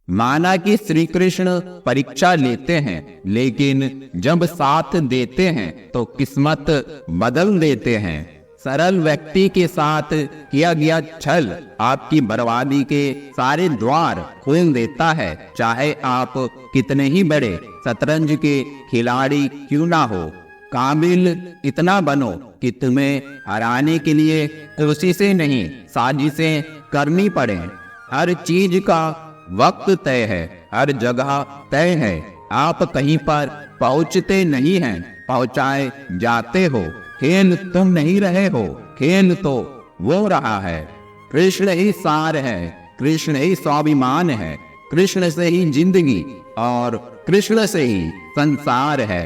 माना कि श्री कृष्ण परीक्षा लेते हैं, लेकिन जब साथ देते हैं तो किस्मत बदल देते हैं। सरल व्यक्ति के साथ किया गया छल आपकी बर्बादी के सारे द्वार खोल देता है, चाहे आप कितने ही बड़े शतरंज के खिलाड़ी क्यों ना हो। काबिल इतना बनो कि तुम्हें हराने के लिए कोशिशें नहीं, साजिशें करनी पड़े। हर चीज का वक्त तय है, हर जगह तय है। आप कहीं पर पहुंचते नहीं हैं, पहुंचाए जाते हो। खेल तुम नहीं रहे हो, खेल तो वो रहा है। कृष्ण ही सार है, कृष्ण ही स्वाभिमान है, कृष्ण से ही जिंदगी और कृष्ण से ही संसार है।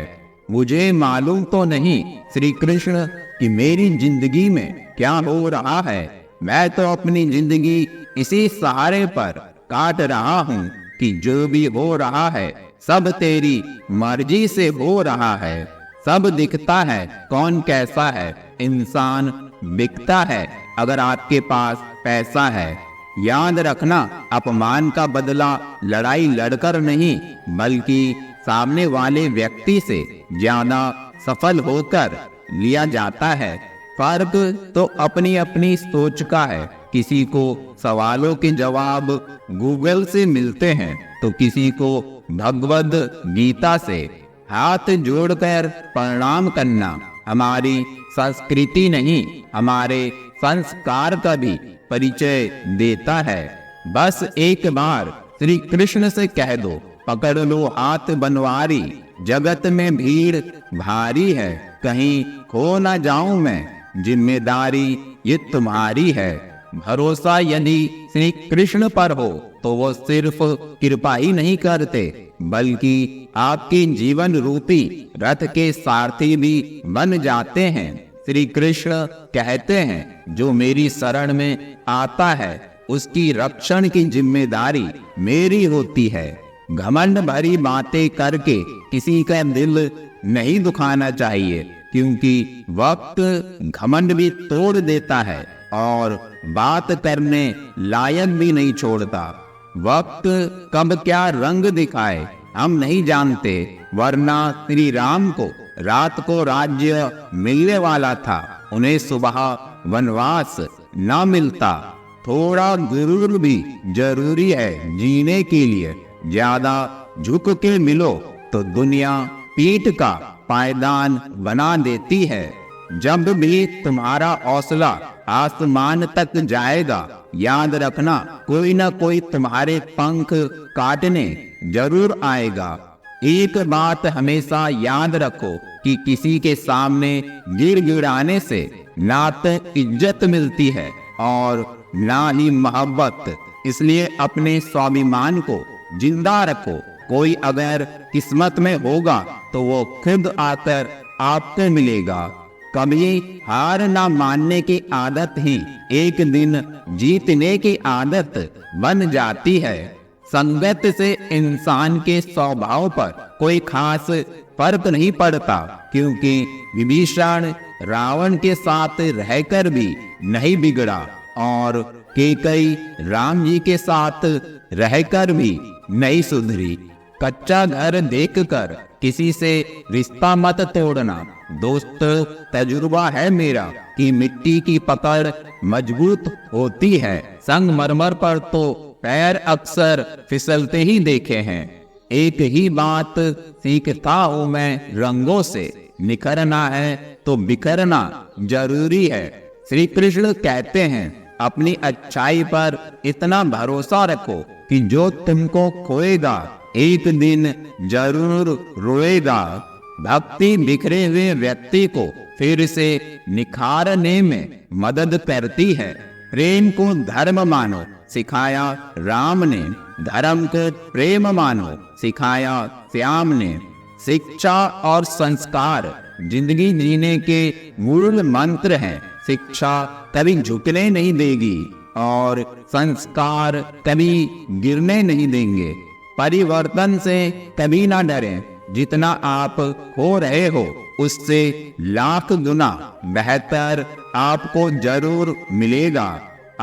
मुझे मालूम तो नहीं श्री कृष्ण कि मेरी जिंदगी में क्या हो रहा है। मैं तो अपनी जिंदगी इसी सहारे पर काट रहा हूँ कि जो भी हो रहा है सब तेरी मर्जी से हो रहा है। सब दिखता है कौन कैसा है, इंसान बिकता है अगर आपके पास पैसा है। याद रखना, अपमान का बदला लड़ाई लड़कर नहीं, बल्कि सामने वाले व्यक्ति से ज्यादा सफल होकर लिया जाता है। फर्क तो अपनी अपनी सोच का है। किसी को सवालों के जवाब गूगल से मिलते हैं तो किसी को भगवद गीता से हाथ जोड़कर प्रणाम करना हमारी संस्कृति नहीं, हमारे संस्कार का भी परिचय देता है। बस एक बार श्री कृष्ण से कह दो, पकड़ लो हाथ बनवारी, जगत में भीड़ भारी है, कहीं खो ना जाऊं मैं, जिम्मेदारी ये तुम्हारी है। भरोसा यदि श्री कृष्ण पर हो तो वो सिर्फ कृपा ही नहीं करते, बल्कि आपके जीवन रूपी रथ के सारथी भी बन जाते हैं। श्री कृष्ण कहते हैं, जो मेरी शरण में आता है उसकी रक्षण की जिम्मेदारी मेरी होती है। घमंड भरी बातें करके किसी का दिल नहीं दुखाना चाहिए, क्योंकि वक्त घमंड भी तोड़ देता है और बात करने लायक भी नहीं छोड़ता। वक्त कब क्या रंग दिखाए हम नहीं जानते, वरना श्री राम को रात को राज्य मिलने वाला था, उन्हें सुबह वनवास न मिलता। थोड़ा गुरूर भी जरूरी है जीने के लिए, ज्यादा झुक के मिलो तो दुनिया पीठ का पायदान बना देती है। जब भी तुम्हारा हौसला आसमान तक जाएगा, याद रखना कोई ना कोई तुम्हारे पंख काटने जरूर आएगा। एक बात हमेशा याद रखो कि किसी के सामने गिड़गिड़ाने से ना तो इज्जत मिलती है और ना ही मोहब्बत। इसलिए अपने स्वाभिमान को जिंदा रखो। कोई अगर किस्मत में होगा तो वो खुद आकर आपको मिलेगा। कभी हार ना मानने की आदत ही एक दिन जीतने की आदत बन जाती है। संगत से इंसान के स्वभाव पर कोई खास फर्क नहीं पड़ता, क्योंकि विभीषण रावण के साथ रहकर भी नहीं बिगड़ा और कैकेयी राम जी के साथ रहकर भी नहीं सुधरी। कच्चा घर देखकर किसी से रिश्ता मत तोड़ना। दोस्त, तजुर्बा है मेरा कि मिट्टी की पकड़ मजबूत होती है, संगमरमर पर तो पैर अक्सर फिसलते ही देखे हैं। एक ही बात सीखता हूं मैं रंगों से, निखरना है तो बिखरना जरूरी है। श्री कृष्ण कहते हैं, अपनी अच्छाई पर इतना भरोसा रखो कि जो तुमको खोएगा एक दिन जरूर रोएगा। भक्ति बिखरे हुए व्यक्ति को फिर से निखारने में मदद करती है। प्रेम को धर्म मानो, सिखाया राम ने, धर्म को प्रेम मानो, सिखाया श्याम ने। शिक्षा और संस्कार जिंदगी जीने के मूल मंत्र हैं। शिक्षा कभी झुकने नहीं देगी और संस्कार कभी गिरने नहीं देंगे। परिवर्तन से कभी ना डरें। जितना आप खो रहे हो उससे लाख गुना बेहतर आपको जरूर मिलेगा।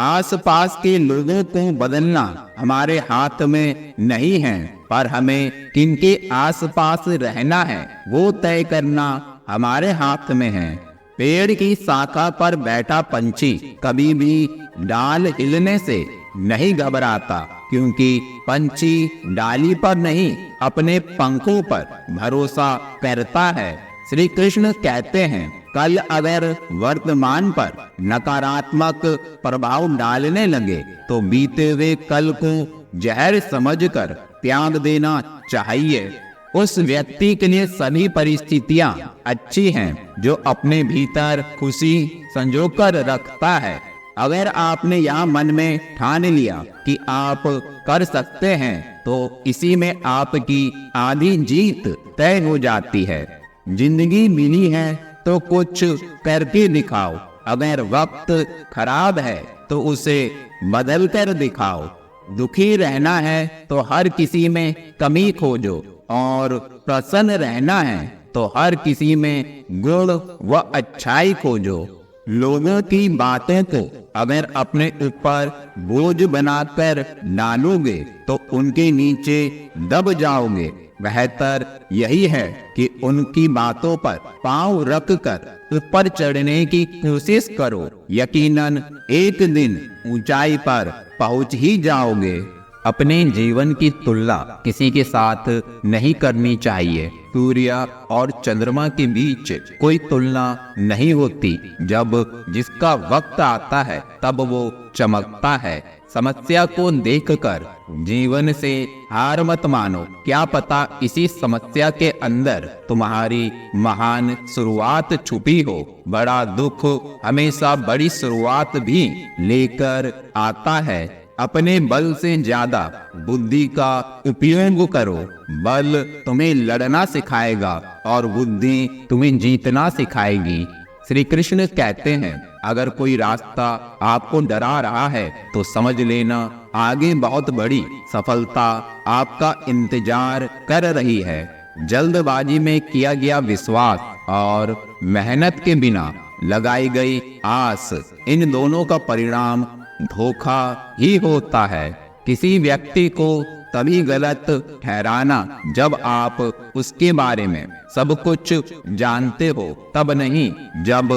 आसपास के लोगों को बदलना हमारे हाथ में नहीं है, पर हमें किनके आसपास रहना है वो तय करना हमारे हाथ में है। पेड़ की शाखा पर बैठा पंछी कभी भी डाल हिलने से नहीं घबराता, क्योंकि पंछी डाली पर नहीं अपने पंखों पर भरोसा करता है। श्री कृष्ण कहते हैं, कल अगर वर्तमान पर नकारात्मक प्रभाव डालने लगे तो बीते हुए कल को जहर समझकर त्याग देना चाहिए। उस व्यक्ति के लिए सभी परिस्थितियां अच्छी हैं जो अपने भीतर खुशी संजोकर रखता है। अगर आपने यह मन में ठान लिया कि आप कर सकते हैं तो इसी में आपकी आधी जीत तय हो जाती है। जिंदगी मिली है तो कुछ करके दिखाओ। अगर वक्त खराब है तो उसे बदल कर दिखाओ। दुखी रहना है तो हर किसी में कमी खोजो, और प्रसन्न रहना है तो हर किसी में गुण व अच्छाई खोजो। लोगों की बातें को अगर अपने ऊपर बोझ बनाकर डालोगे तो उनके नीचे दब जाओगे। बेहतर यही है कि उनकी बातों पर पांव रख कर ऊपर चढ़ने की कोशिश करो। यकीनन एक दिन ऊंचाई पर पहुंच ही जाओगे। अपने जीवन की तुलना किसी के साथ नहीं करनी चाहिए। सूर्य और चंद्रमा के बीच कोई तुलना नहीं होती। जब जिसका वक्त आता है तब वो चमकता है। समस्या को देखकर जीवन से हार मत मानो। क्या पता इसी समस्या के अंदर तुम्हारी महान शुरुआत छुपी हो। बड़ा दुख हमेशा बड़ी शुरुआत भी लेकर आता है। अपने बल से ज्यादा बुद्धि का उपयोग करो। बल तुम्हें लड़ना सिखाएगा और बुद्धि तुम्हें जीतना सिखाएगी। श्री कृष्ण कहते हैं, अगर कोई रास्ता आपको डरा रहा है तो समझ लेना आगे बहुत बड़ी सफलता आपका इंतजार कर रही है। जल्दबाजी में किया गया विश्वास और मेहनत के बिना लगाई गई आस, इन दोनों का परिणाम धोखा ही होता है। किसी व्यक्ति को तभी गलत ठहराना जब आप उसके बारे में सब कुछ जानते हो, तब नहीं जब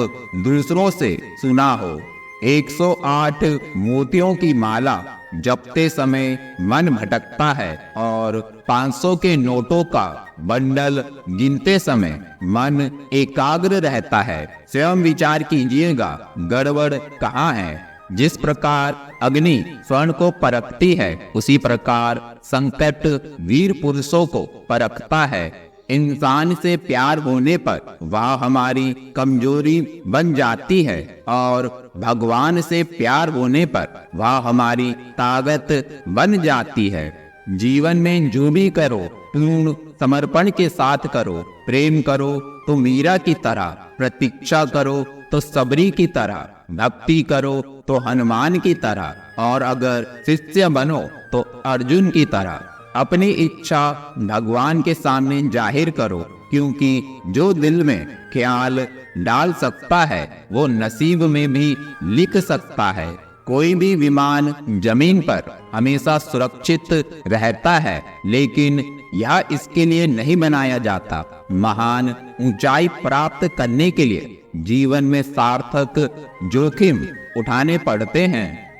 दूसरों से सुना हो। 108 मोतियों की माला जपते समय मन भटकता है और 500 के नोटों का बंडल गिनते समय मन एकाग्र रहता है। स्वयं विचार कीजिएगा, गड़बड़ कहाँ है। जिस प्रकार अग्नि स्वर्ण को परखती है, उसी प्रकार संकट वीर पुरुषों को परखता है। इंसान से प्यार होने पर वह हमारी कमजोरी बन जाती है, और भगवान से प्यार होने पर वह हमारी ताकत बन जाती है। जीवन में जो भी करो पूर्ण समर्पण के साथ करो। प्रेम करो तो मीरा की तरह, प्रतीक्षा करो तो सबरी की तरह, भक्ति करो तो हनुमान की तरह, और अगर शिष्य बनो तो अर्जुन की तरह। अपनी इच्छा भगवान के सामने जाहिर करो, क्योंकि जो दिल में ख्याल डाल सकता है वो नसीब में भी लिख सकता है। कोई भी विमान जमीन पर हमेशा सुरक्षित रहता है, लेकिन यह इसके लिए नहीं बनाया जाता। महान ऊंचाई प्राप्त करने के लिए जीवन में सार्थक जोखिम उठाने पड़ते हैं।